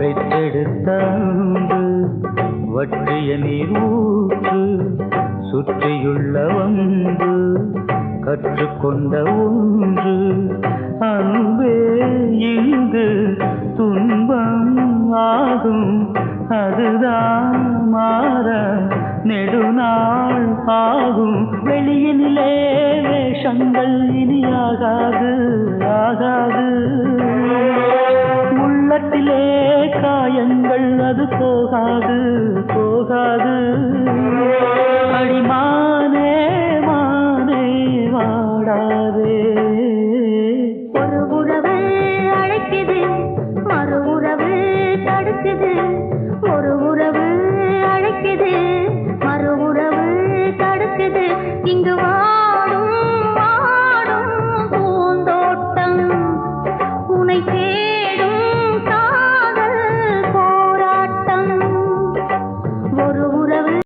பெற்றெடுத்த அன்பு வற்றிய நீர் ஊற்று சுற்றியுள்ள ஒன்று கற்றுக்கொண்ட ஒன்று அன்பே இங்கு துன்பம் ஆகும் அதுதான் மாற நெடுநாள் ஆகும் வெளியினிலே வேஷங்கள் இனியாகாது ஆகாது உள்ளத்திலே காயங்கள் அது போகாது போகாது அடிமானே மானே வாடாதே ஒரு உறவு அழைக்குது மறு உறவு தடுக்குது